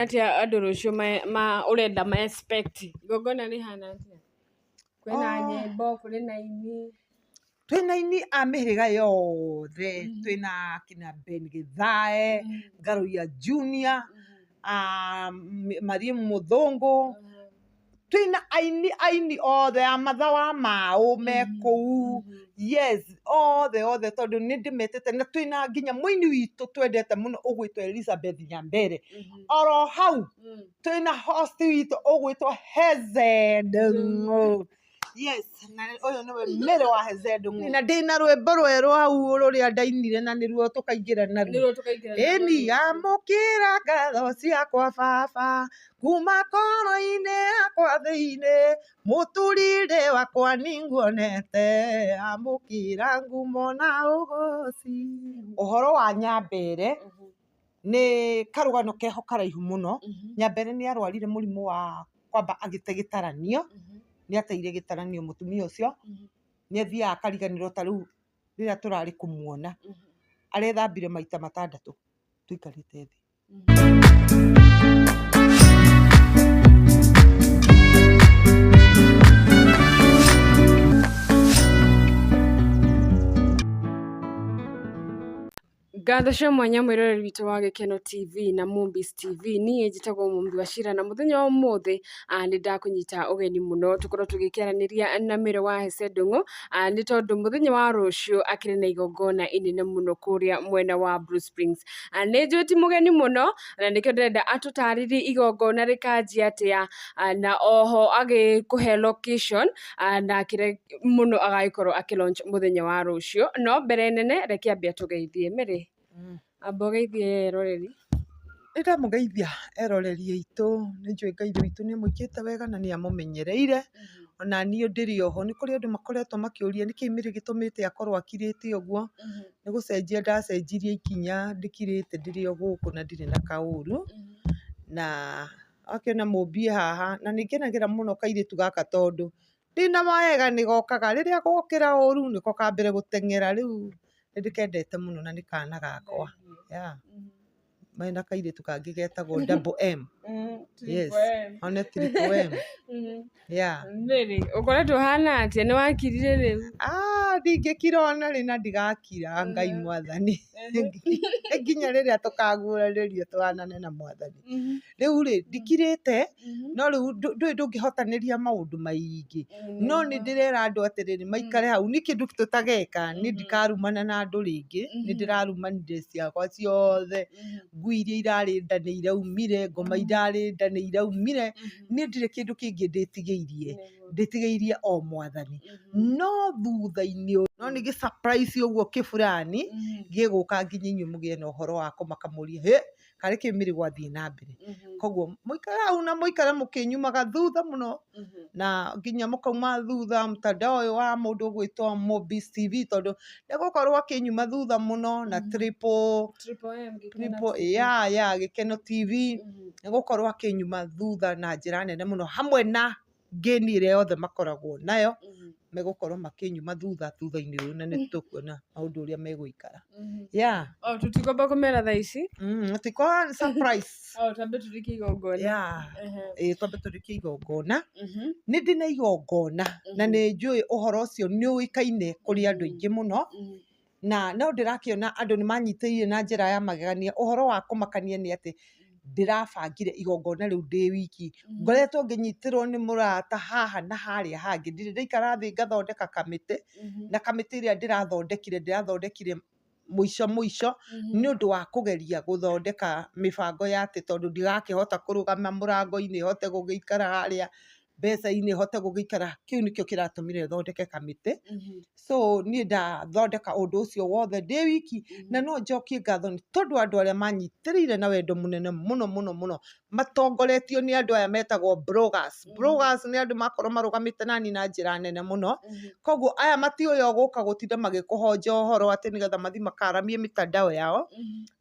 Atia andũ rũciũ ũrenda ma expect igongona rĩhana atĩa? Kwĩna nyĩmbo, kũrĩ na aini? Twĩna aini a mĩhĩrĩga yothe, twĩna kina Ben Githae, Ngaruiya Junior, Mariam Mũthũngũ, twĩna aini othe a Mathawa Mao me kũu, yes, othe tondũ nĩ ndĩmetĩte, na twĩna nginya mũini witũ twendete mũno ũgwĩtwo Elizabeth Nyambere, oro hau twĩna host witũ ũgwĩtwo Heze Ndung'u. Yes, na ũyũ nĩwe Mary wa Heze Ndung'u, na ndĩna rwĩmbo rwerũ hau rũrĩa ndainire na nĩruo tũkaingĩra naruo. Ĩni amũkĩra ngatho ciakwa baba kuma ngoro-inĩ yakwa thĩinĩ, mũtũrĩre wakwa nĩnguonete, amũkĩra ngumo na ũgooci. Ũhoro wa Nyambere nĩ karũgano keho karaihu mũno. Nyambere nĩ arwarire mũrimũ wa kwamba agĩte gĩtaranio, nĩ ateire gĩtaranio mũtumia ũcio, nĩ athiaga akariganĩrwo ta rĩu rĩrĩa tũrarĩ kũmuona arethambire maita 6 tũikarĩte thĩ. Ngatho cia mwanya mwĩroreri witũ wa Gĩkeno TV na Movies TV. Niĩ njĩtagwo Mumbi wa Shira, na mũthenya wa ũmũthĩ nĩ ndakũnyita ũgeni mũno tũkorwo tũgĩkĩaranĩria na Mary wa Heze Ndung'u, nĩ tondũ mũthenya wa rũciũ akĩrĩ na igongona inene mũno kũrĩa mwena wa Blue Springs. Nĩ njũĩ ti mũgeni mũno, na nĩkĩo ndĩrenda atũtarĩrie igongona rĩkanjia atĩa, na oho agĩkũhe location na kĩrĩa mũno agagĩkorwo akĩ-launch mũthenya wa rũciũ. No mbere nene reke ambe atũgeithie. Mary, amba ũgeithie eroreri. Nĩndamũgeithia eroreri aitũ, nĩ njũĩ Ngai witũ nĩ amũikĩte wega na nĩ amũmenyereire, ona niĩ ndĩrĩ oho. Nĩ kũrĩ andũ makoretwo makĩũria nĩkĩĩ Mary gĩtũmĩte akorwo akirĩte ũguo. Nĩ gũcenjia ndacenjirie ikinya ndĩkirĩte ndĩrĩ o gũkũ na ndirĩ na kaũru, na akĩona mũmbie haha, na nĩ ngenagĩra mũno kairĩtu gaka tondũ ndĩna mawega nĩ gokaga, rĩrĩa gokĩra ũru nĩko kambere gũteng'era. Rĩu nĩndĩkendete mũno na nĩ kana gakwa. Mena kairĩtu kangĩ getagwo Double M. Yes, one Triple M. Mary, ũkoretwo ũhana atĩa? Nĩ wakirire rĩu? Ndingĩkira ona rĩ na ndigakira, Ngai Mwathani. Nginya rĩrĩa tũkaguũranĩrio tũhanane na Mwathani. Rĩu rĩ ndikirĩte, no rĩu ndũngĩhotanĩria maũndũ maingĩ, no nĩ ndĩrera andũ atĩrĩrĩ maikare hau, nĩ kĩndũ tũtageka, nĩ ndikarumana na andũ rĩngĩ, nĩ ndĩrarumanire ciakwa ciothe, ngui iria irarĩ nda nĩ iraumire, ngoma irarĩ nda nĩ iraumire, niĩ ndirĩ kĩndũ kĩngĩ ndĩtigĩirie o Mwathani. No thutha-inĩ no nĩ gĩ surprise ũguo kĩburani gĩgũka nginya inyuĩ mũgĩe na ũhoro wa kũmaka mũrie karĩ kĩ Mary gwathiĩ na mbere. Koguo mũikare hau na mũikare mũkĩnyumaga thutha mũno, na nginya mũkauma thutha mtandao ũyũ wa mũndũ ũgwĩtwo Movies TV, tondũ ndegũkorwo akĩnyuma thutha mũno na Gĩkeno TV nĩgũkorwo akĩnyuma thutha na njĩra nene mũno, hamwe na ngĩni ĩrĩa yothe makoragwo nayo megũkorwo makĩnyuma thutha-inĩ ũyũ, na nĩ tũkuona maũndũ ũrĩa megũikara. Tũtikwamba kũmera thaa ici? Tũtikwamba surprise. Twambe tũrĩkie igongona. Twambe tũrĩkie igongona. Nĩ ndĩ na igongona na nĩ njũĩ ũhoro ũcio nĩ ũĩkaine kũrĩ andũ aingĩ mũno, na no ndĩrakĩona andũ nĩ manyitĩrĩire na njĩra ya magegania. Ũhoro wa kũmakania nĩ atĩ ndĩrabangire igongona rĩu ndĩ wiki, ngoretwo ngĩnyitĩrwo nĩ mũrata haha na harĩa hangĩ, ndirĩ ndaikara thĩ ngathondeka kamĩtĩ, na kamĩtĩ ĩrĩa ndĩrathondekire mũico nĩ ũndũ wa kũgeria gũthondeka mĩbango ya atĩ tondũ ndigakĩhota kũrũgama mũrango-inĩ hote gũgĩikara harĩa mbeca-inĩ hote gũgĩikara, kĩu nĩkĩo kĩratũmire thondeke kamĩtĩ. So niĩ ndathondeka ũndũ ũcio wothe ndĩ wiki, na no njokie ngatho nĩ tondũ andũ arĩa manyitĩrĩire na wendo mũnene mũno matongoretio nĩ andũ aya metagwo bloggers. Bloggers nĩ andũ makorwo marũgamĩte nani na njĩra nene mũno, koguo aya matiũĩ o gũka gũtinda magĩkũhonja ũhoro atĩ nĩgetha mathi makaramie mĩtandao yao.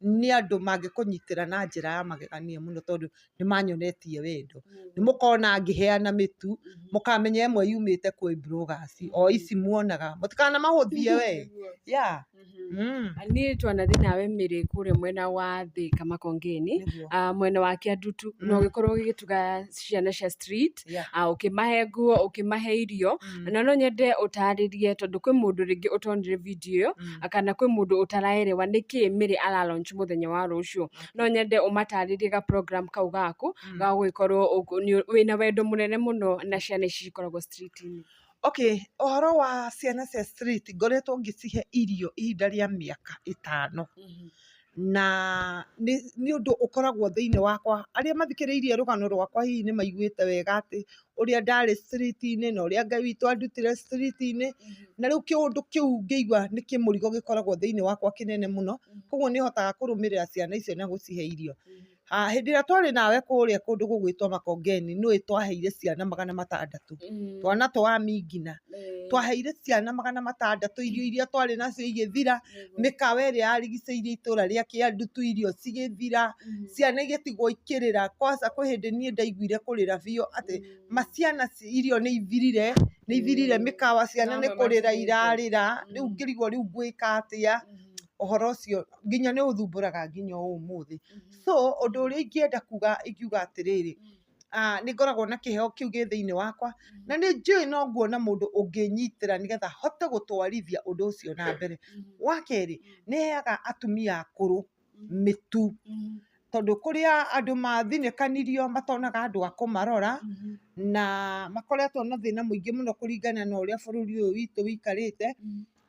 Nĩ andũ mangĩkũnyitĩra na njĩra ya magegania mũno tondũ nĩ manyonetie wendo. Nĩ mũkona ngĩheana mĩtĩ mĩtu mũkamenya ĩmwe yumĩte kwĩ bloggers o ici muonaga mũtikanamahũthie we yeah. Niĩ twanathiĩ nawe Mĩrĩ kũrĩa mwena wa Thĩka Makongeni, mwena wa Kĩandutu, no gĩkorwo gĩgĩtuga ciana cia street, ũkĩmahe nguo, ũkĩmahe irio, na no nyende ũtarĩrie tondũ kwĩ mũndũ rĩngĩ ũtonire video ĩyo, kana kwĩ mũndũ ũtaraerewa nĩkĩ Mĩrĩ ara launch mũthenya wa rũciũ. No nyende ũmatarĩrie ga program kau gaku ga gũgĩkorwo wĩna wendo mũnene mũno na ciana ici cikoragwo street-inĩ. Okay, ũhoro wa ciana cia street ngoretwo ngĩcihe irio ihinda rĩa mĩaka 5 na nĩ ũndũ ũkoragwo thĩinĩ wakwa. Arĩa mathikĩrĩirie rũgano rwakwa hihi nĩ maiguĩte wega atĩ ũrĩa ndarĩ street-inĩ na ũrĩa Ngai witũ andutire street-inĩ, na rĩu kĩũndũ kĩu ngĩigua nĩ kĩmũrigo gĩkoragwo thĩinĩ wakwa kĩnene mũno, koguo nĩ hotaga kũrũmĩrĩra ciana icio na gũcihe irio. Hĩndĩ ĩrĩa twarĩ nawe kũrĩa kũndũ gũgwĩtwo Makongeni, nĩwe twaheire ciana 600 twana twa Mingina, twaheire ciana 600 irio iria twarĩ nacio igĩthira, mĩkawa ĩrĩa yarigicĩirie itũra rĩa Kĩandutu irio cigĩthira, ciana igĩtigwo ikĩrĩra. Kwanza kwĩ hĩndĩ niĩ ndaiguire kũrĩra biũ atĩ ciana irio nĩ ithirire mĩkawa, ciana nĩ kũrĩra irarĩra. Rĩu ngĩrigwo rĩu ngwĩka atĩa, ũhoro ũcio nginya nĩ ũthumbũraga nginya ũmũthĩ. So ũndũ ũrĩa ingĩenda kuga ingiuga atĩrĩrĩ, nĩ ngoragwo na kĩheo kĩu gĩ thĩinĩ wakwa, na nĩ njũĩ no nguona mũndũ ũngĩnyitĩra nĩgetha hote gũtwarithia ũndũ ũcio na mbere. Wa kerĩ, nĩ heaga atumia akũrũ mĩtu, tondũ kũrĩa andũ mathinĩkanirio matonaga andũ a kũmarora, na makoretwo na thĩna mũingĩ mũno kũringana na ũrĩa bũrũri ũyũ witũ wĩikarĩte.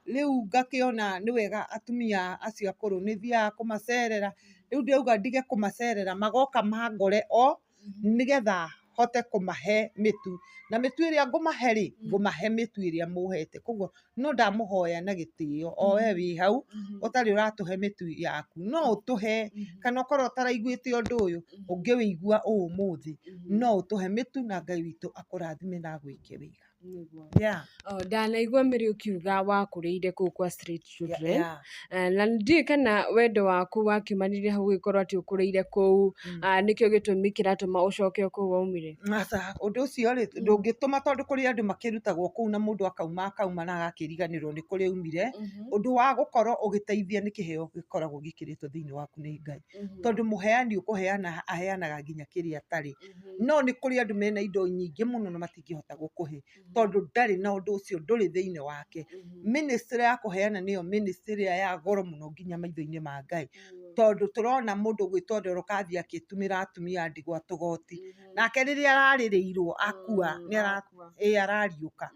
Rĩu ngakĩona nĩ wega atumia acio akũrũ nĩ thiaga kũmacerera. Rĩu ndĩrauga ndige kũmacerera, magoka mangore o nĩgetha hote kũmahe mĩtu, na mĩtu ĩrĩa ngũmahe rĩ, ngũmahe mĩtu ĩrĩa mũhete. Koguo no ndamũhoya na gĩtĩo, o we wĩ hau ũtarĩ ũratũhe mĩtu yaku, no ũtũhe, kana ũkorwo ũtaraiguĩte ũndũ ũyũ ũngĩwĩigua ũmũthĩ, no ũtũhe mĩtu na Ngai witũ akũrathime na agwĩke wega. Ndanaigua Mĩrĩ ũkiuga wakũrĩire kũu kwa street children, na ndiũĩ kana wendo waku wakiumanire hau gĩkorwo atĩ ũkũrĩire kũu, nĩkĩo gĩtũmi kĩratũma ũcoke kũu waumire. Ũndũ ũcio rĩ ndũngĩtũma, tondũ kũrĩ andũ makĩrutagwo kũu na mũndũ akauma na agakĩriganĩrwo nĩ kũrĩa aumire. Ũndũ wa gũkorwo ũgĩteithia nĩ kĩheo gĩkoragwo gĩkĩrĩtwo thĩinĩ waku nĩ Ngai, tondũ mũheani ũkũheana aheanaga nginya kĩrĩa atarĩ. No nĩ kũrĩ andũ mena indo nyingĩ mũno na matingĩhota gũkũhe, tondũ ndarĩ na ũndũ ũcio, ndũrĩ thĩinĩ wake. Ministry ya kũheana nĩyo ministry ya goro mũno nginya maitho-inĩ ma Ngai, tondũ tũrona mũndũ gwĩtwo Dorothy akĩtumĩra atumia ndigwa tũgoti, nake rĩrĩa ararĩrĩirwo akua arariũka.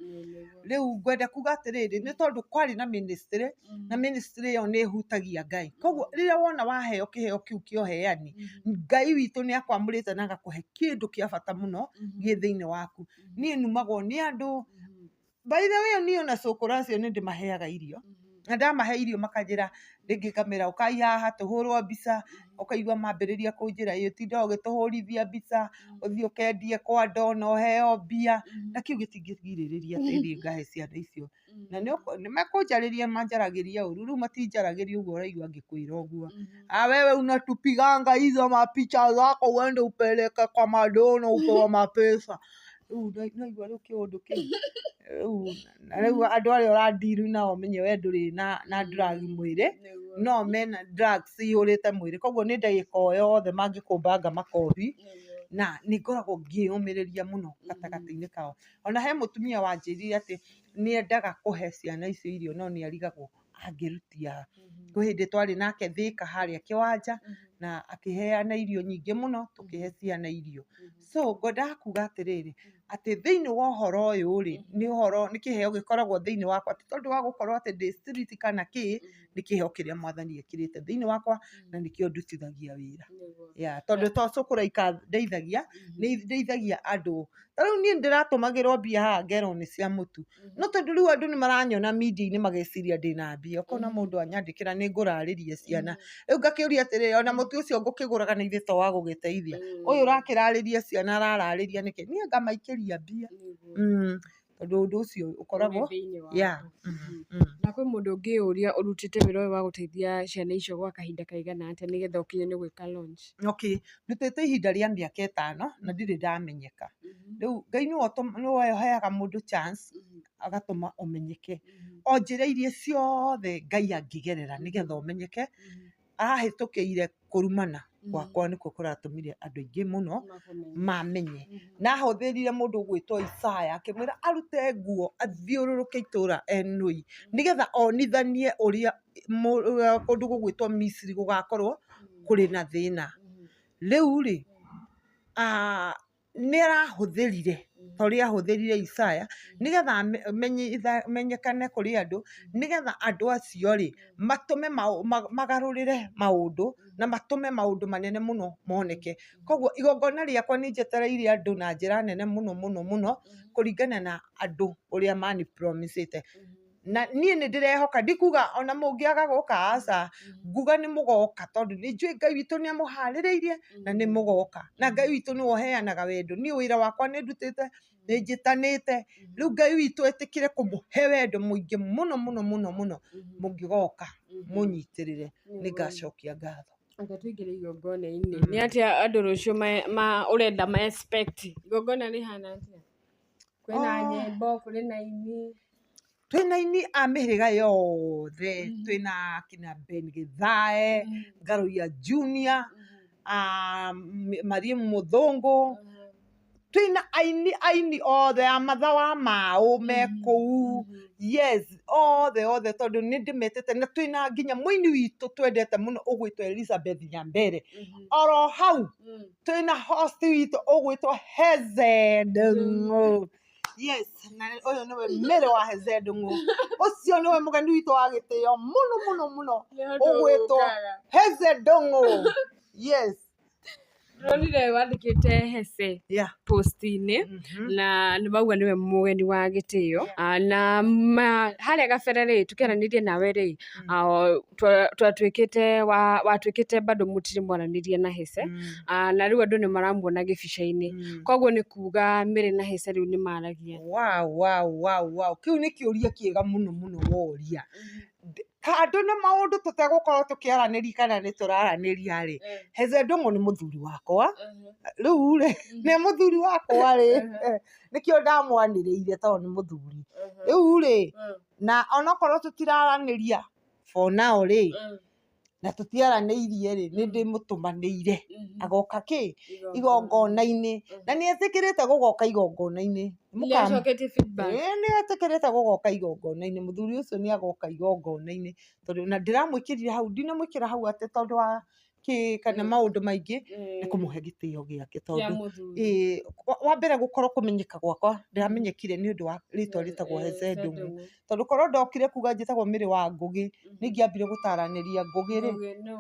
Rĩu ngwenda kuga atĩrĩrĩ, nĩ tondũ kwarĩ na ministry, na ministry ĩyo nĩ ĩhutagia Ngai. Koguo rĩrĩa wona waheo kĩheo kĩu kĩa ũheani, Ngai witũ nĩ akwamũrĩte na agakũhe kĩndũ kĩa bata mũno gĩ thĩinĩ waku. Niĩ numagwo nĩ andũ, by the way, niĩ ona cũkũra acio nĩ ndĩmaheaga irio, na ndamahe irio makanjĩra rĩngĩ ngamĩra ũkai haha tũhũrwo mbica, ũkaigua mambĩrĩria kũnjĩra tinda ũgĩtũhũrithia mbica, ũthiĩ ũkendie kwa ndona ũheo mbia, na kĩu gĩtingĩgirĩrĩria atĩ niĩ ngahe ciana icio. Na nĩ mekũnjarĩria manjaragĩria ũru, rĩu matinjaragĩria ũguo ũraigua ngĩkwĩra ũguo. Wewe unatupiganga hizo mapicha zako uende upeleke kwa madona upewa mapesa. Naigua rĩu kĩũndũ kĩu. Rĩu andũ arĩa ũrandiru nao menye we ndũrĩ na drug mwĩrĩ, no mena drugs ihũrĩte mwĩrĩ. Koguo nĩ ndagĩka o yothe mangĩkũmbanga makobi, na nĩ ngoragwo ngĩyũmĩrĩria mũno gatagatĩ-inĩ kao. Ona he mũtumia wanjĩrire atĩ nĩ endaga kũhe ciana icio irio no nĩ arigagwo angĩrutia. Kwĩ hĩndĩ twarĩ nake Thĩka harĩa kĩwanja, na akĩheana irio nyingĩ mũno tũkĩhe ciana irio. So ngwendaga kuga atĩrĩrĩ, atĩ thĩinĩ wa ũhoro ũyũ rĩ, nĩ kĩheo gĩkoragwo thĩinĩ wakwa, ti tondũ wa gũkorwo atĩ ndĩ street kana kĩ, nĩ kĩheo kĩrĩa Mwathani ekĩrĩte thĩinĩ wakwa na nĩkĩo ndutithagia wĩra. Tondũ to cũkũra ikandeithagia, nĩ ndeithagia andũ. Ta rĩu niĩ ndĩratũmagĩrwo mbia haha ngerwo nĩ cia mũtu, no tondũ rĩu andũ nĩ maranyona media-inĩ mageciria ndĩna mbia, ũkona mũndũ anyandĩkĩra nĩ ngũrarĩria ciana. Rĩu ngakĩũria atĩrĩrĩ, ona mũtu ũcio ngũkĩgũraga na ithe to wa gũgĩteithia, ũyũ ũrakĩrarĩria ciana arararĩria nĩkĩ? Niĩ ngamaikĩria mbia, tondũ ũndũ ũcio ũkoragwo na kwĩ mũndũ ũngĩ ũria ũrutĩte wĩra ũyũ wa gũteithia ciana icio gwa kahinda kaigana atĩa nĩgetha ũkinye nĩ gwĩka launch? Ndutĩte ihinda rĩa mĩaka 5 na ndirĩ ndamenyeka, rĩu Ngai nĩwe ũheaga mũndũ chance agatũma ũmenyeke o njĩra iria ciothe Ngai angĩgerera nĩgetha ũmenyeke. Arahĩtũkĩire kũrumana gwakwa nĩkuo kũratũmire andũ aingĩ mũno mamenye, na ahũthĩrire mũndũ ũgwĩtwo Isaya akĩmwĩra arute nguo athiũrũrũke itũra Enoi nĩgetha onithanie ũrĩa kũndũ gũgwĩtwo Misiri gũgakorwo kũrĩ na thĩna. Rĩu rĩ nĩ arahũthĩrire ũrĩa ahũthĩrire Isaya nĩgetha menyekane kũrĩ andũ, nĩgetha andũ acio rĩ matũme magarũrĩre maũndũ na matũme maũndũ manene mũno moneke. Koguo igongona rĩakwa nĩ njetereire andũ na njĩra nene mũno mũno mũno kũringana na andũ ũrĩa mani promise-ĩte. Na niĩ nĩ ndĩrehoka ndikuga ona mũngĩaga gũka aca, nguga nĩ mũgoka tondũ nĩ njũĩ Ngai witũ nĩ amũharĩrĩirie na nĩ mũgoka, na Ngai witũ nĩwe ũheanaga wendo. Niĩ wĩra wakwa nĩ ndutĩte, nĩ njĩtanĩte, rĩu Ngai witũ etĩkĩre kũmũhe wendo mũingĩ mũno mũno mũno mũno. Mũngĩgoka mũnyitĩrĩre nĩ ngacokia ngatho. Anga tũingĩre igongona-inĩ, nĩ atĩa andũ rũciũ ũrenda ma expect igongona rĩhana atĩa? Kwĩna nyĩmbo, kũrĩ na ini? Twĩna ini a mĩhĩrĩga yothe, twĩna kina Ben Githae, Ngaruiya Junior, Mariam Mũthũngũ, twĩna aini othe a mathawa mao me kũu, yes othe tondũ nĩ ndĩmetete, na twĩna nginya mũini witũ twendete mũno ũgwĩtwo Elizabeth Nyambere. Oro hau twĩna host witũ ũgwĩtwo Heze Ndung'u. Yes, na ũyũ nĩwe Mary wa Heze Ndung'u. Ũcio nĩwe mũgeni witũ wa gĩtĩo mũno mũno mũno ũgwĩtwo Heze Ndung'u. Yes. Ndĩronire wandĩkĩte Heze post-inĩ na nĩ mauga nĩwe mũgeni wa gĩtĩo, na harĩa gabere rĩ tũkĩaranĩrie nawe rĩ watuĩkĩte bado mũtirĩ mwaranĩria na Heze, na rĩu andũ nĩ maramuona gĩbica-inĩ, koguo nĩ kuga Mary na Heze rĩu nĩ maragia. Wow, kĩu nĩ kĩũria kĩega mũno mũno woria. Kando na maũndũ tũtegũkorwo tũkĩaranĩria kana nĩ tũraranĩria rĩ, Heze Ndung'u nĩ mũthuri wakwa, rĩu rĩ nĩ mũthuri wakwa rĩ, nĩkĩo ndamwanĩrĩire tondũ nĩ mũthuri. Rĩu rĩ na onokorwo tũtiraranĩria for now rĩ na tũtiaranĩirie rĩ, nĩ ndĩmũtũmanĩire agoka igongona-inĩ, na nĩ etĩkĩrĩte gũgoka igongona-inĩ. Nĩ acoketie feedback. Nĩ etĩkĩrĩte gũgoka igongona-inĩ, mũthuri ũcio nĩ agoka igongona-inĩ tondũ na ndĩramwĩkĩrire hau, ndinamwĩkĩra hau atĩ tondũ wa kana maũndũ maingĩ, nĩ kũmũhe gĩtĩo gĩake tondũ wa mbere gũkorwo kũmenyeka gwakwa ndĩramenyekire nĩ ũndũ wa rĩtwa rĩtagwo Heze Ndung'u, tondũ korwo ndokire kuga njĩtagwo Mary wa Ngũgĩ nĩ ingĩambire gũtaranĩria Ngũgĩ rĩ,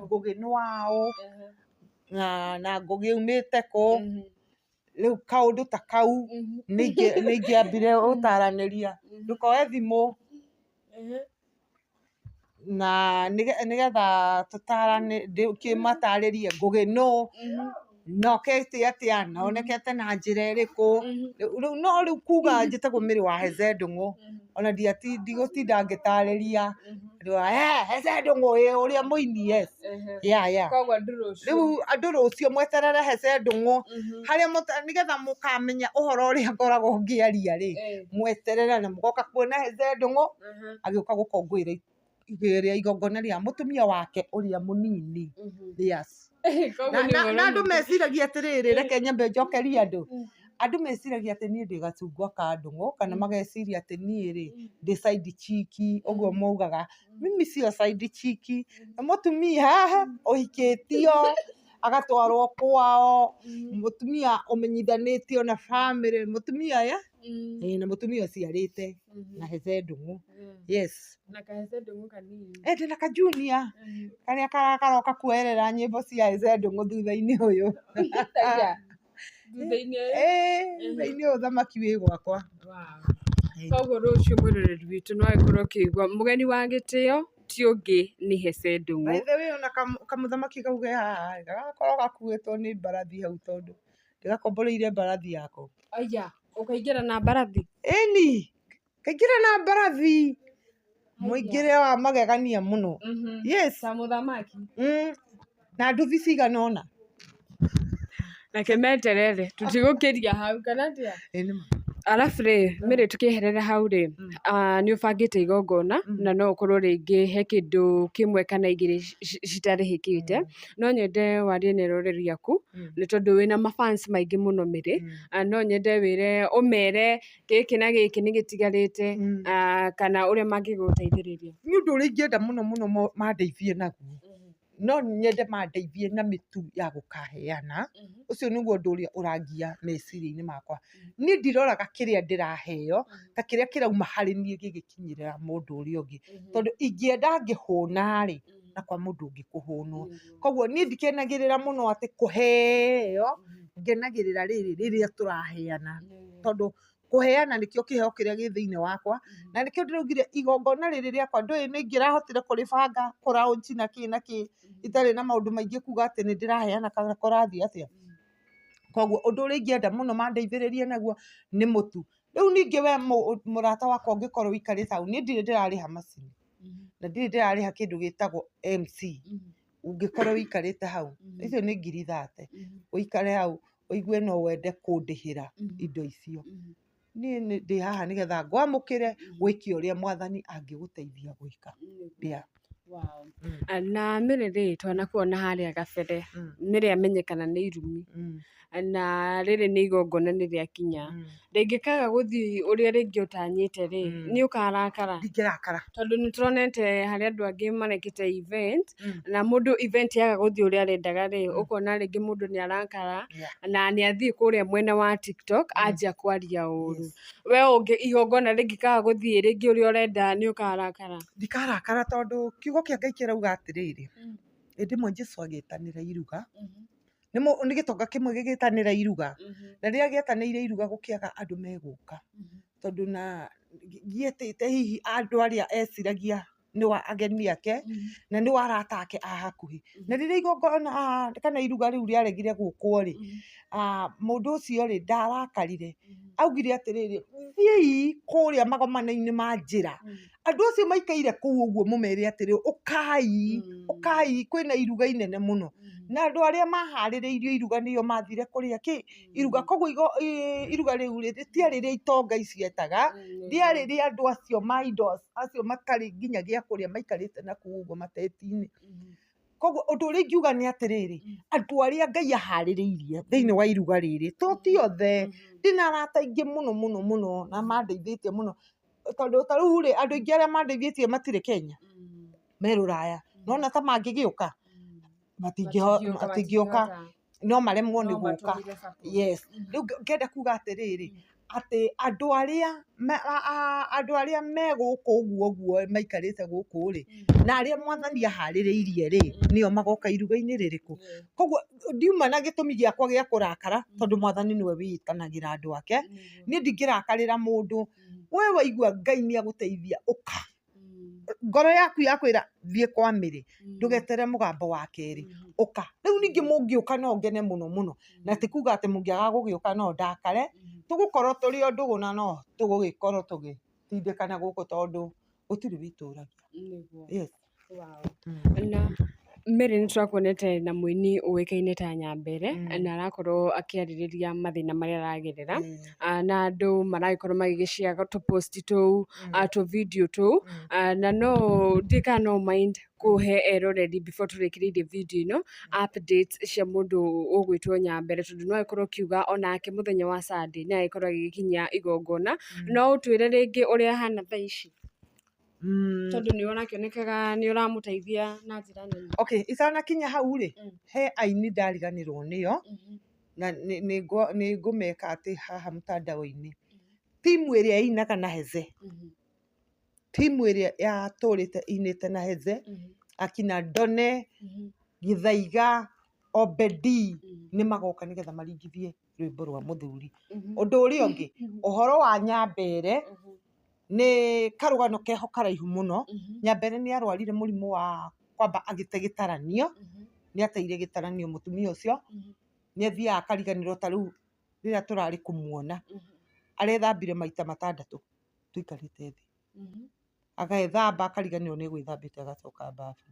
Ngũgĩ nĩ waũ na Ngũgĩ umĩte kũ, rĩu kaũndũ ta kau nĩ ingĩambire gũtaranĩria, ndũkoe thimũ na nĩgetha tũkĩmatarĩrie Ngũgĩ nũ, nokete atĩa, na onekete na njĩra ĩrĩkũ. No rĩu kuga njĩtagwo Mary wa Heze Ndung'u ona ndigũtinda ngĩtarĩria Heze Ndung'u ũrĩa mũini. Yes, rĩu andũ rũciũ mweterere Heze Ndung'u harĩa nĩgetha mũkamenya ũhoro ũrĩa ngoragwo ngĩaria rĩ, mweterere na mũgoka kuona Heze Ndung'u agĩũka gũkũngũĩra igongona rĩa mũtumia wake ũrĩa mũnini. Yes. Na andũ meciragia atĩrĩrĩ, reke nyambe njokerie andũ meciragia atĩ niĩ ndĩ gacungwa ka Ndung'u kana mageciria atĩ niĩ rĩ ndĩ side chick ũguo maugaga. Mimi sio side chick, mũtumia ũhikĩtio agatwarwo kwao, mũtumia ũmenyithanĩtio na family, mũtumia na mũtumia ũciarĩte na Heze Ndung'u. Yes. Na ka Heze Ndung'u kanini. Ndĩna ka junior karĩa karoka kuerera nyĩmbo cia Heze Ndung'u thutha-inĩ ũyũ. Thutha-inĩ ũyũ thamaki wĩ gwakwa. Koguo rũciũ mũroreri witũ no agĩkorwo akĩigua mũgeni wa gĩtĩo ti ũngĩ nĩ Heze Ndung'u. By the way ona kamũthamaki kau ge haha gagakorwo gakuĩtwo nĩ mbarathi hau tondũ ndĩgakomboreire mbarathi yako. Aya, ũkaingĩra na mbarathi? Ĩni, kaingĩra na mbarathi mũingĩre wa magegania mũno. Yes. Ta mũthamaki. Na nduthi cigana ũna. Reke meterere tutigũkĩria hau kana atĩa. Ĩĩ nĩma. Arabu rĩ Mary tũkĩeherera hau rĩ nĩ ũbangĩte igongona na no ũkorwo rĩngĩ he kĩndũ kĩmwe kana igĩrĩ citarĩhĩkĩte, no nyende warie na rũrĩrĩ aku nĩ tondũ wĩna mafans maingĩ mũno Mary, no nyende wĩre ũmere gĩkĩ na gĩkĩ nĩ gĩtigarĩte kana ũrĩa mangĩgũteithĩrĩria. Nĩ ũndũ ũrĩa ingĩenda mũno mũno mandeithie naguo, no nyende mandeithie na mĩtu ya gũkaheana. Ũcio nĩguo ũndũ ũrĩa ũrangia meciria-inĩ makwa. Niĩ ndiroraga kĩrĩa ndĩraheo ta kĩrĩa kĩrauma harĩ niĩ gĩgĩkinyĩrĩra mũndũ ũrĩa ũngĩ, tondũ ingĩenda ngĩhũna rĩ na kwa mũndũ ũngĩ kũhũnwo. Koguo niĩ ndikenagĩrĩra mũno atĩ kũheo, ngenagĩrĩra rĩrĩ rĩrĩa tũraheana, tondũ kũheana nĩkĩo kĩheo kĩrĩa gĩ thĩinĩ wakwa, na nĩkĩo ndĩraugire igongona rĩrĩ rĩakwa ndũĩ nĩ ingĩrahotire kũrĩbanga kũraũnji na kĩ na kĩ itarĩ na maũndũ maingĩ kuga atĩ nĩ ndĩraheana kana kũrathiĩ atĩa. Koguo ũndũ ũrĩa ingĩenda mũno mandeithĩrĩrie naguo nĩ mũtu. Rĩu ningĩ we mũrata wakwa ũngĩkorwo ũikarĩte hau, niĩ ndirĩ ndĩrarĩha macini na ndirĩ ndĩrarĩha kĩndũ gĩtagwo MC. Ũngĩkorwo ũikarĩte hau, icio nĩ 30,000 ũikare hau ũigue no wende kũndĩhĩra indo icio. Niĩ ndĩ haha nĩgetha ngwamũkĩre gwĩke ũrĩa mwathani angĩgũteithia gwĩka. Na Mary rĩ twanakuona harĩa gabere Mary amenyekana nĩ irumi na rĩrĩ nĩ igongona nĩ rĩakinya, rĩngĩkaga gũthiĩ ũrĩa rĩngĩ ũtanyĩte rĩ nĩ ũkarakara? Ndingĩrakara. Tondũ nĩ tũronete harĩ andũ angĩ marekĩte event na mũndũ event yaga gũthiĩ ũrĩa arendaga rĩ ũkona rĩngĩ mũndũ nĩ arakara na nĩ athiĩ kũrĩa mwena wa TikTok anjia kwaria ũru. We ũngĩ igongona rĩngĩkaga gũthiĩ rĩngĩ ũrĩa ũrenda nĩ ũkarakara? Ndikarakara tondũ kiugo kĩa Ngai kĩrauga atĩrĩrĩ, hĩndĩ ĩmwe Jesũ agĩtanĩra iruga, nĩ gĩtonga kĩmwe gĩgĩtanĩra iruga, na rĩrĩa gĩetanĩire iruga gũkĩaga andũ megũka, tondũ na gĩetĩte hihi andũ arĩa eciragia nĩ ageni ake na nĩ arata ake a hakuhĩ. Na rĩrĩa igongona kana iruga rĩu rĩaregire gũkwo rĩ, mũndũ ũcio rĩ ndarakarire, augire atĩrĩrĩ thiĩi kũrĩa magomano-inĩ ma njĩra, andũ acio maikaire kũu ũguo mũmere atĩrĩrĩ ũkai kwĩna iruga inene mũno. Na andũ arĩa maharĩrĩirio iruga nĩo mathire kũrĩa kĩ iruga. Koguo iruga rĩu rĩtiarĩ rĩa itonga icietaga, rĩarĩ rĩa andũ acio ma indo acio matarĩ nginya gĩa kũrĩa maikarĩte na kũu ũguo mateti-inĩ. Koguo ũndũ ũrĩa ingiuga nĩ atĩrĩrĩ, andũ arĩa Ngai aharĩrĩirie thĩinĩ wa iruga rĩrĩ to ti othe, ndĩna arata aingĩ mũno mũno mũno na mandeithĩtie mũno, tondũ ta rĩu rĩ andũ aingĩ arĩa mandeithĩtie matirĩ Kenya, me Rũraya, nona ta mangĩgĩũka matingĩũka, no maremwo nĩ gũka. Yes, rĩu ngenda kuga atĩrĩrĩ atĩ andũ arĩa me gũkũ ũguo maikarĩte gũkũ rĩ na arĩa mwathani aharĩrĩirie rĩ nĩo magoka iruga-inĩ rĩrĩkũ. Koguo ndiuma na gĩtũmi gĩakwa gĩa kũrakara tondũ mwathani nĩwe wĩtanagĩra andũ ake. Niĩ ndingĩrakarĩra mũndũ, we waigua Ngai nĩ agũteithia ũka, ngoro yaku yakwĩra thiĩ kwa Mary ndũgetere mũgambo wa kerĩ ũka. Rĩu ningĩ mũngĩũka no ngene mũno mũno, na ti kuga atĩ mũngĩaga gũgĩũka no ndakare, tũgũkorwo tũrĩ o ndũgũ na no tũgũgĩkorwo tũgĩtindĩkana gũkũ tondũ gũtirĩ wĩtũragia. Yes. Na Mary nĩ tũrakuonete na mũini ũĩkaine ta Nyambere na arakorwo akĩarĩrĩria mathĩna marĩa aragerera na andũ maragĩkorwo magĩgĩshare tũ-post tũu tũ-video tũu, na no ndika no mind kũhe eroreri before tũrĩkĩrĩirie video ĩno updates cia mũndũ ũgwĩtwo Nyambere, tondũ no agĩkorwo akiuga onake mũthenya wa Sunday nĩ agĩkorwo agĩgĩkinyia igongona. No ũtwĩre rĩngĩ ũrĩa ahana thaa ici tondũ nĩ ũrakĩonekaga nĩ ũramũteithia na njĩra nene. Okay, itanakinya hau rĩ he aini ndariganĩrwo nĩo na nĩ ngũmeka atĩ haha mũtandao-inĩ. Timu ĩrĩa ĩinaga na Hethe, timu ĩrĩa yatũrĩte inĩte na Hethe, akina Ndone, Gĩthaiga, Obedi nĩ magoka nĩgetha maringithie rwĩmbo rwa mũthuri. Ũndũ ũrĩa ũngĩ ũhoro wa Nyambere nĩ karũgano keho karaihu mũno. Nyambere nĩ arwarire mũrimũ wa kwamba agĩte gĩtaranio, nĩ ateire gĩtaranio mũtumia ũcio, nĩ athiaga akariganĩrwo. Ta rĩu rĩrĩa tũrarĩ kũmuona arethambire maita 6 tũikarĩte thĩ, agethamba akariganĩrwo nĩ gwĩthambĩte agacoka mbafu,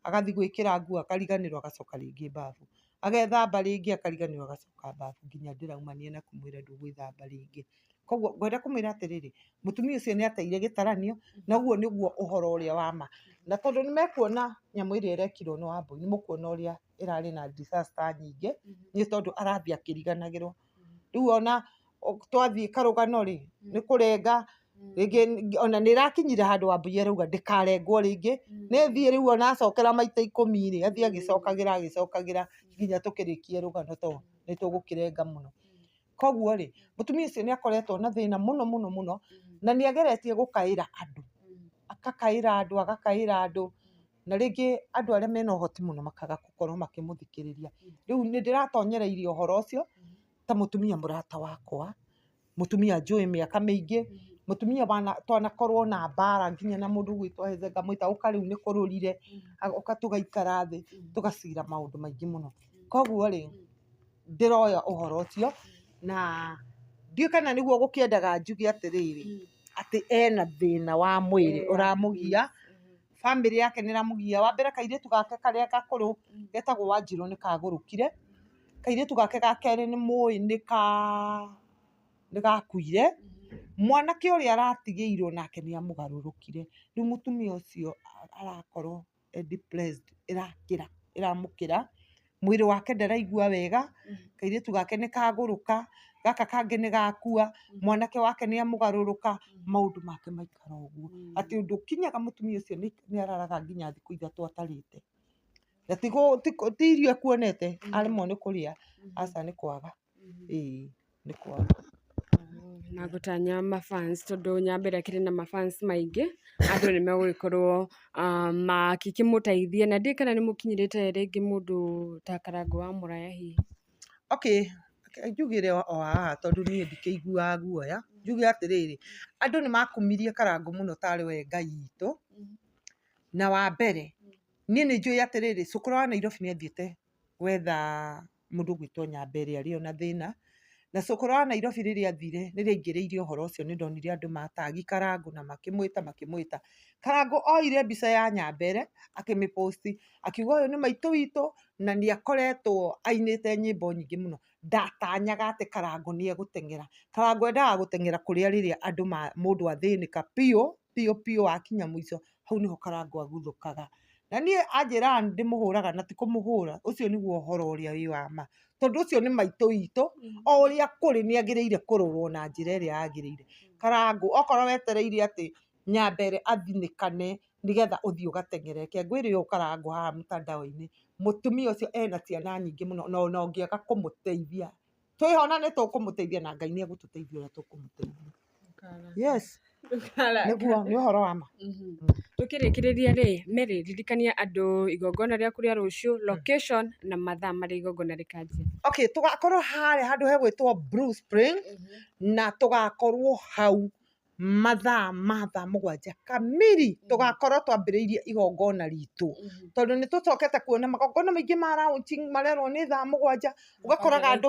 agathiĩ gwĩkĩra nguo akariganĩrwo agacoka rĩngĩ mbafu, agethamba rĩngĩ akariganĩrwo agacoka bafu nginya ndĩraumanie na kũmwĩra ndũgwĩthamba rĩngĩ. Koguo ngwenda kũmwĩra atĩrĩrĩ, mũtumia ũcio nĩateire gĩtaranio, na ũguo nĩguo ũhoro ũrĩa wa ma. Na tondũ nĩmekuona nyamũ ĩrĩa ĩrekirwo nĩ Wambũi, nĩmũkuona ũrĩa ĩrarĩ na disaster nyingĩ, nĩ tondũ arathiĩ akĩriganagĩrwo. Rĩu ona twathiĩ karũgano-rĩ, nĩ kũrenga rĩngĩ ona nĩrakinyire handũ Wambũi arauga ndĩkarengwo rĩngĩ, nĩthiĩ rĩu ona acokera maita 10-rĩ, athiĩ agĩcokagĩra nginya tũkĩrĩkie rũgano tondũ nĩtũgũkĩrenga mũno. Koguo-rĩ, mũtumia ũcio nĩakoretwo na thĩna mũno na nĩageretie gũkaĩra andũ, agakaĩra andũ, na rĩngĩ andũ arĩa mena ũhoti mũno makaga gũkorwo makĩmũthikĩrĩria. Rĩu nĩndĩratonyereirie ũhoro ũcio ta mũtumia mũrata wakwa, mũtumia njũĩ mĩaka mĩingĩ, mũtumia twanakorwo na mbara nginya na mũndũ gwĩtwo Heather ngamwĩta ũka rĩu nĩkũrũrire, ũka tũgaikara thĩ tũgacira maũndũ maingĩ mũno. Koguo-rĩ, ndĩroya ũhoro ũcio na ndiũĩ kana nĩguo gũkĩendaga njuge atĩrĩrĩ, atĩ ena thĩna wa mwĩrĩ ũramũgia, bamĩrĩ yake nĩramũgia. Wambere kairĩtu gake karĩa gakũrũ getagwo Wanjirũ nĩkagũrũkire, kairĩtu gake ga kerĩ nĩmũĩ nĩgakuire, mwanake ũrĩa aratigĩirwo nake nĩamũgarũrũkire. Rĩu mũtumia ũcio arakorwo depressed, ĩramũkĩra, mwĩrĩ wake ndaraigua wega, kairĩtu gake nĩkagũrũka, gaka kangĩ nĩgakua, mwanake wake nĩamũgarũrũka, maũndũ make maikara ũguo. Atĩ ũndũ ũkinyaga mũtumia ũcio nĩararaga nginya thikũ ithatũ atarĩte. Na ti irio ekuonete, aremwo nĩ kũrĩa, aca nĩ kwaga. Ĩĩ nĩ kwaga. Na gũtanya mafans tondũ Nyambere akĩrĩ na mafans maingĩ, andũ nĩmegũgĩkorwo makĩmũteithia, na ndiũĩ kana nĩmũkinyĩrĩte rĩngĩ mũndũ ta Karangũ wa Mũraya hihi. Okay, njugire o haha tondũ niĩ ndikĩiguaga guoya, njuge atĩrĩrĩ, andũ nĩmakumirie Karangũ mũno tarĩ we Ngai witũ, na wa mbere niĩ nĩnjũĩ atĩrĩrĩ, cũkũrũ wa Nairobi nĩathiĩte gwetha mũndũ gwĩtwo Nyambere arĩ ona thĩna, na cũkũrũ wa Nairobi rĩrĩa athire, rĩrĩa aingĩrĩirie ũhoro ũcio nĩndonire andũ matagi Karangũ na makĩmwĩta. Karangũ oire mbica ya Nyambere akĩmĩposti akiuga ũyũ nĩ maitũ witũ na nĩakoretwo ainĩte nyĩmbo nyingĩ mũno. Ndatanyaga atĩ Karangũ nĩegũteng'era. Karangũ endaga gũteng'era kũrĩa rĩrĩa mũndũ athĩnĩka biũ akinya mũico, hau nĩho Karangũ aguthũkaga. Na niĩ anjĩraga ndĩmũhũraga na ti kũmũhũra, ũcio nĩguo ũhoro ũrĩa wĩ wa ma. Tondũ ũcio nĩ maitũ witũ, o ũrĩa kũrĩ nĩagĩrĩire kũrorwo na njĩra ĩrĩa yagĩrĩire. Karangũ okorwo wetereire atĩ Nyambere athinĩkane nĩgetha ũthiĩ ũgateng'ereke, ngwĩrĩra Karangũ haha mũtandao-inĩ, mũtumia ũcio ena ciana nyingĩ mũno na ũngĩaga kũmũteithia, twĩho na nĩtũkũmũteithia na Ngai nĩegũtũteithia ũrĩa tũkũmũteithia. Yes, nĩguo nĩ ũhoro wa ma. Tũkĩrĩkĩrĩria rĩ, Mary ririkania andũ igongona rĩaku rĩa rũciũ, location na mathaa marĩa igongona rĩkanjia. Okay, tũgakorwo harĩa handũ hegwĩtwo Blue Spring na tũgakorwo hau mathaa ma thaa mũgwanja kamiri, tũgakorwo twambĩrĩirie igongona ritũ, tondũ nĩtũcokete kuona magongona maingĩ ma launching marerwo nĩ thaa mũgwanja, ũgakoraga andũ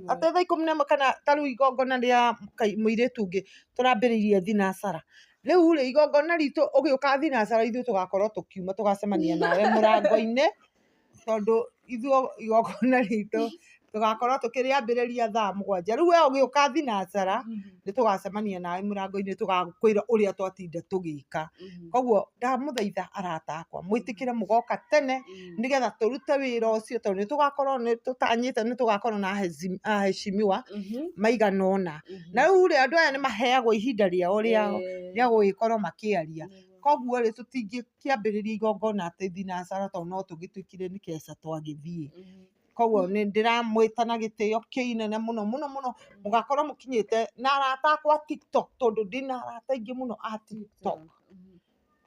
atĩ thaa 11 kana ta rĩu igongona rĩa mũirĩtu ũngĩ tũrambĩrĩirie thinacara. Rĩu-rĩ igongona ritũ ũgĩũka thinacara ithuĩ tũgakorwo tũkiuma tũgacemania nawe mũrango-inĩ, tondũ ithuĩ igongona ritũ tũgakorwo tũkĩrĩambĩrĩria thaa mũgwanja. Rĩu we ũgĩũka thinacara nĩtũgacemania nawe mũrango-inĩ tũgakwĩra ũrĩa twatinda tũgĩka. Koguo ndamũthaitha arata akwa mwĩtĩkĩre mũgoka tene nĩgetha tũrute wĩra ũcio, tondũ nĩtũgakorwo nĩtũtanyĩte nĩtũgakorwo na aheshimiwa maigana ũna. Na rĩu-rĩ andũ aya nĩmaheagwo ihinda rĩao rĩa gũgĩkorwo makĩaria. Koguo-rĩ tũtingĩkĩambĩrĩria igongona atĩ thinacara tondũ no tũgĩtuĩkire nĩ keca twagĩthiĩ. Koguo nĩndĩramwĩta na gĩtĩo kĩnene mũno mũgakorwo mũkinyĩte na arata akwa TikTok, tondũ ndĩna arata aingĩ mũno a TikTok.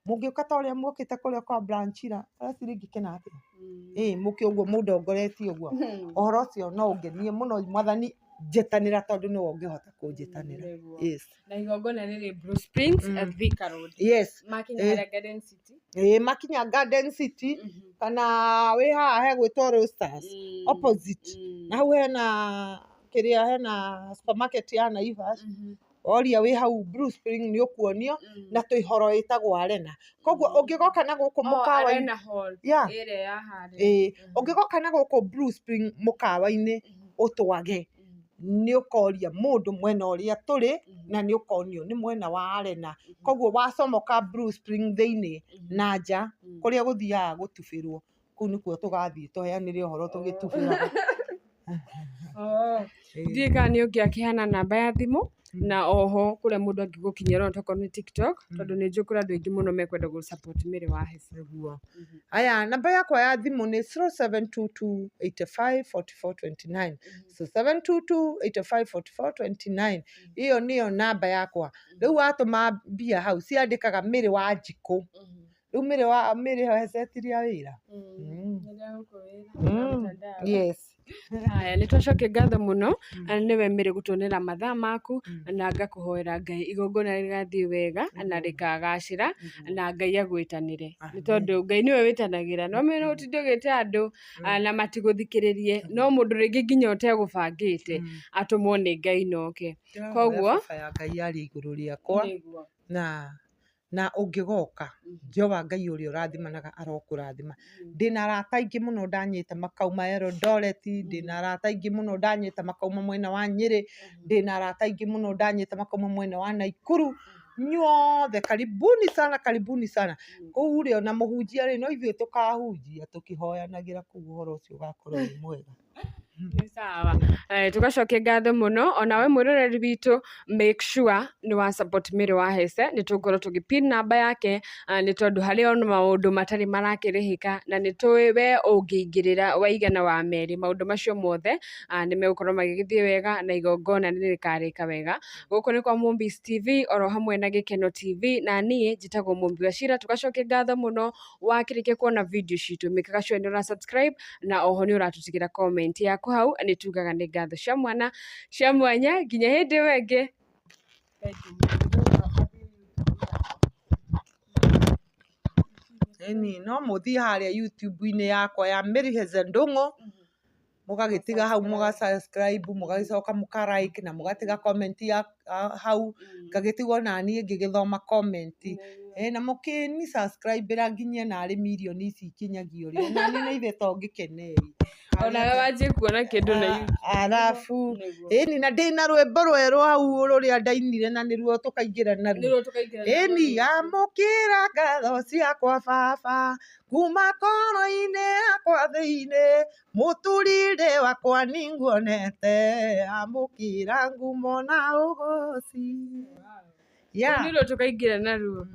Mũngĩũka ta ũrĩa mũkĩte kũrĩa kwa Branchira, rĩngĩkena atĩa? Mũke ũguo mũndongoretie ũguo, ũhoro ũcio no ũngenie mũno Mwathani njetanĩra tondũ nĩwe ũngĩhota kũnjĩtanĩra. Yes. Na igongona rĩrĩ Blue Springs, Thika Road. Yes. Makinya Garden City. Makinya Garden City kana wĩ haha hegwĩtwo Roasters opposite. Na hau hena supermarket ya Naivas. oria wĩ hau Blue Spring nĩ ũkuonio na tũihoro ĩtagwo Arena. Koguo ũngĩgoka na gũkũ mũkawa-inĩ Arena Hall ĩrĩa ya harĩa. ũngĩgoka na gũkũ Blue Spring mũkawa-inĩ ũtwage nĩ ũkoria mũndũ mwena ũrĩa tũrĩ na nĩ ũkonio nĩ mwena wa Arena. Koguo wacomoka Blue Spring thĩinĩ na nja kũrĩa gũthiaga gũtubĩrwo, kũu nĩkuo tũgathiĩ tũheanĩre ũhoro tũgĩtubĩraga. Ndiũĩ kana nĩ ũngĩakĩheana namba ya thimũ na oho kũrĩa mũndũ angĩgũkinyĩra ona tokorwo nĩ TikTok, tondũ nĩ njũĩ kũrĩ andũ aingĩ mũno mekwenda gũ support Mary wa Hess. Aya, namba yakwa ya thimũ nĩ 0722854429. 0722854429. Iyo nĩyo namba yakwa. Rĩu watũma mbia hau ciandĩkaga Mary wa Njikũ. Rĩu Mary wa Hess etiria wĩra. Yes. Haya, nĩ twacokia ngatho mũno nĩwe Mary gũtuonera mathaa maku na ngakũhoera Ngai igongona rĩgathiĩ wega na rĩkagacĩra na Ngai agwĩtanĩre, nĩ tondũ Ngai nĩwe wĩtanagĩra. No Mary no ũtinde ũgĩte andũ na matigũthikĩrĩrie, no mũndũ rĩngĩ nginya ũtegũbangĩte atũmwo nĩ Ngai noke. Koguo Ngai arĩ igũrũ rĩakwa na ũngĩgoka Jehova Ngai ũrĩa ũrathimanaga arokũrathima. Ndĩna arata aingĩ mũno ndanyĩte makauma Eldoret, ndĩna arata aingĩ mũno ndanyĩte makauma mwena wa Nyĩrĩ, ndĩna arata aingĩ mũno ndanyĩte makauma mwena wa Naikuru. Nyuothe karibuni sana, karibuni sana. Kũu rĩ ona mũhunjia rĩ no ithuĩ tũkahunjia tũkĩhoyanagĩra kũu ũhoro ũcio ũgakorwo wĩ mwega. Nĩ sawa. Tugacokia ngatho mũno ona we mwĩroreri witũ, make sure nĩ wa support Mary wa Hess. Nĩ tũgũkorwo tũgĩ-pin namba yake nĩ tondũ harĩ ona maũndũ matarĩ marakĩrĩhĩka na nĩ tũĩ we ũngĩingĩrĩra waigana wa merĩ, maũndũ macio mothe nĩ megũkorwo magĩgĩthiĩ wega na igongona nĩ rĩkarĩka wega. Gũkũ nĩ kwa Movies TV oro hamwe na Gĩkeno TV na niĩ njĩtagwo Mũmbi wa Cira. Tugacokia ngatho mũno wakĩrĩkia kuona video citũ, mĩkaga sure nĩ ũra subscribe na oho nĩ ũratũtigĩra comment yaku hau, nĩ tugaga nĩ ngatho cia mwana cia mwanya nginya hĩndĩ ĩyo ĩngĩ. Ĩni no mũthiĩ harĩa YouTube-inĩ yakwa ya Mary Hess Ndung'u mũgagĩtiga hau mũga subscribe, mũgagĩcoka mũka like na mũgatiga comment ya hau, ngagĩtigwo na niĩ ngĩgĩthoma comment. Na mũkĩni subscribe nginya narĩ mirioni ici ikinyagio rĩ, na niĩ na ithe to ngĩkeneri. Ona we wanjie kuona kĩndũ na YouTube. Arabu ĩni na ndĩna rwĩmbo rwerũ hau rũrĩa ndainire na nĩruo tũkaingĩra naruo. Ĩni amũkĩra ngatho ciakwa Baba kuma ngoro-inĩ yakwa thĩinĩ, mũtũrĩre wakwa nĩnguonete, amũkĩra ngumo na ũgooci. Nĩruo tũkaingĩra naruo.